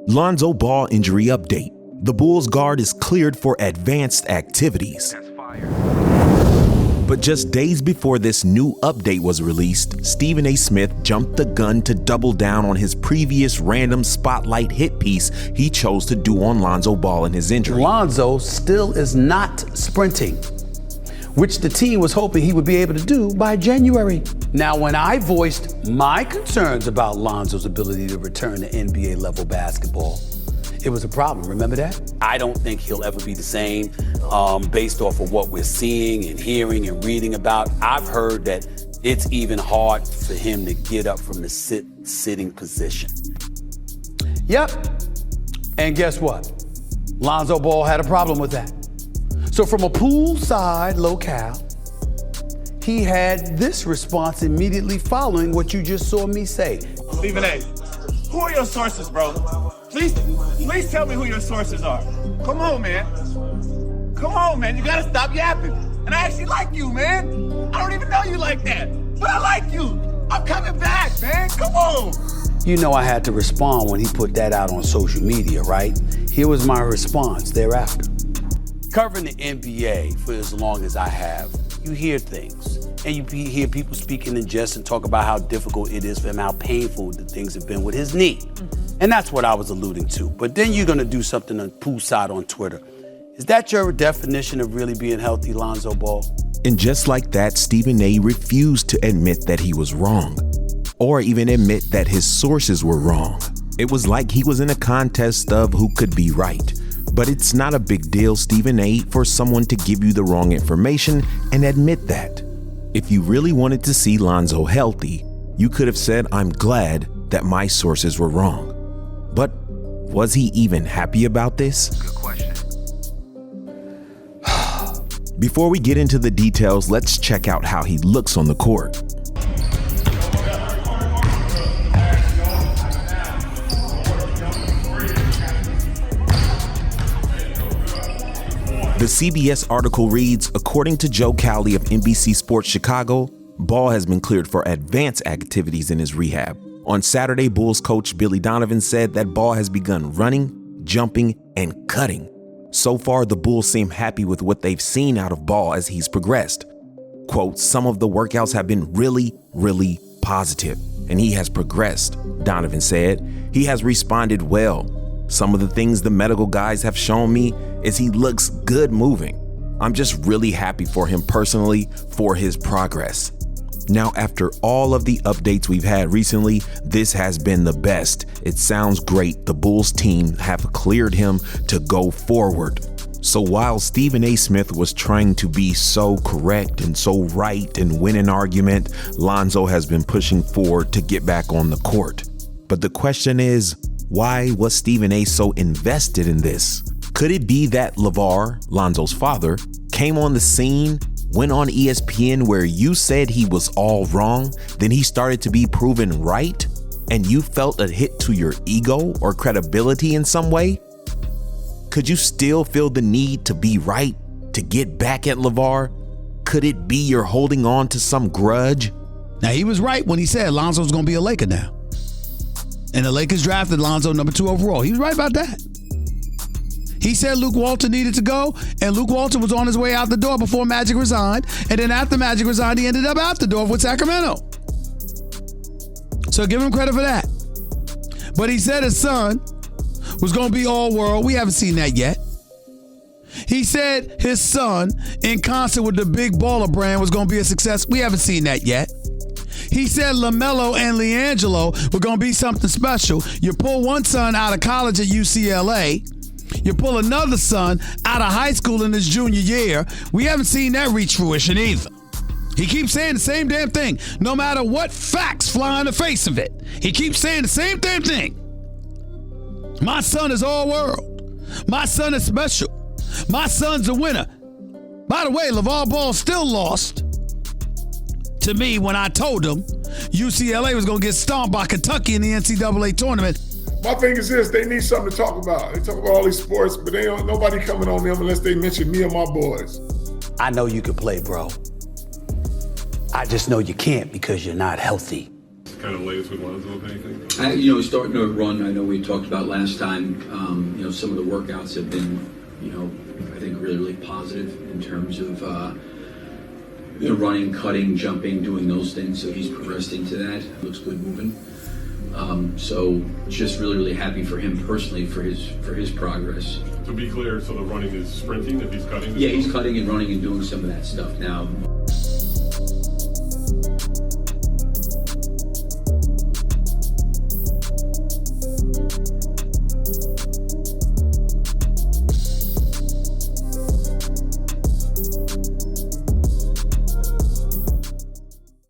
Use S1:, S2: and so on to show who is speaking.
S1: Lonzo Ball injury update. The Bulls guard is cleared for advanced activities. But just days before this new update was released, Stephen A. Smith jumped the gun to double down on his previous random spotlight hit piece he chose to do on Lonzo Ball and his injury.
S2: Lonzo still is not sprinting, which the team was hoping he would be able to do by January. Now, when I voiced my concerns about Lonzo's ability to return to NBA level basketball, it was a problem. Remember that? I don't think he'll ever be the same based off of what we're seeing and hearing and reading about. I've heard that it's even hard for him to get up from the sitting position. Yep. And guess what? Lonzo Ball had a problem with that. So from a poolside locale, he had this response immediately following what you just saw me say.
S3: Stephen A., who are your sources, bro? Please tell me who your sources are. Come on, man. Come on, man. You gotta stop yapping. And I actually like you, man. I don't even know you like that, but I like you. I'm coming back, man. Come on.
S2: You know I had to respond when he put that out on social media, right? Here was my response thereafter. Covering the NBA for as long as I have, you hear things. And you hear people speaking in jest and talk about how difficult it is for him, how painful the things have been with his knee. And that's what I was alluding to. But then you're gonna do something on poolside on Twitter. Is that your definition of really being healthy, Lonzo Ball?
S1: And just like that, Stephen A. refused to admit that he was wrong, or even admit that his sources were wrong. It was like he was in a contest of who could be right. But it's not a big deal, Stephen A., for someone to give you the wrong information and admit that. If you really wanted to see Lonzo healthy, you could have said, "I'm glad that my sources were wrong." But was he even happy about this?
S4: Good question.
S1: Before we get into the details, let's check out how he looks on the court. The CBS article reads, according to Joe Cowley of NBC Sports Chicago, Ball has been cleared for advanced activities in his rehab. On Saturday, Bulls coach Billy Donovan said that Ball has begun running, jumping, and cutting. So far, the Bulls seem happy with what they've seen out of Ball as he's progressed. Quote, some of the workouts have been really, really positive, and he has progressed, Donovan said. He has responded well. Some of the things the medical guys have shown me is he looks good moving. I'm just really happy for him personally for his progress. Now, after all of the updates we've had recently, this has been the best. It sounds great. The Bulls team have cleared him to go forward. So while Stephen A. Smith was trying to be so correct and so right and win an argument, Lonzo has been pushing forward to get back on the court. But the question is, why was Stephen A. so invested in this? Could it be that LeVar, Lonzo's father, came on the scene, went on ESPN where you said he was all wrong, then he started to be proven right, and you felt a hit to your ego or credibility in some way? Could you still feel the need to be right, to get back at LeVar? Could it be you're holding on to some grudge?
S5: Now, he was right when he said Lonzo's going to be a Laker now. And the Lakers drafted Lonzo number 2 overall. He was right about that. He said Luke Walton needed to go, and Luke Walton was on his way out the door before Magic resigned. And then after Magic resigned, he ended up out the door with Sacramento. So give him credit for that. But he said his son was going to be all-world. We haven't seen that yet. He said his son, in concert with the big baller brand, was going to be a success. We haven't seen that yet. He said LaMelo and LiAngelo were going to be something special. You pull one son out of college at UCLA. You pull another son out of high school in his junior year. We haven't seen that reach fruition either. He keeps saying the same damn thing, no matter what facts fly in the face of it. He keeps saying the same damn thing. My son is all world. My son is special. My son's a winner. By the way, LeVar Ball still lost to me when I told him UCLA was going to get stomped by Kentucky in the NCAA tournament.
S6: My thing is this, they need something to talk about. They talk about all these sports, but nobody coming on them unless they mention me and my boys.
S2: I know you can play, bro. I just know you can't because you're not healthy.
S4: just kind of latest with Lonzo, if anything?
S7: He's starting to run. I know we talked about last time. Some of the workouts have been, I think really, really positive in terms of running, cutting, jumping, doing those things. So he's progressed into that. Looks good moving. So just really, really happy for him personally for his progress.
S4: To be clear, so the running is sprinting if he's cutting?
S7: Yeah, he's cutting and running and doing some of that stuff now.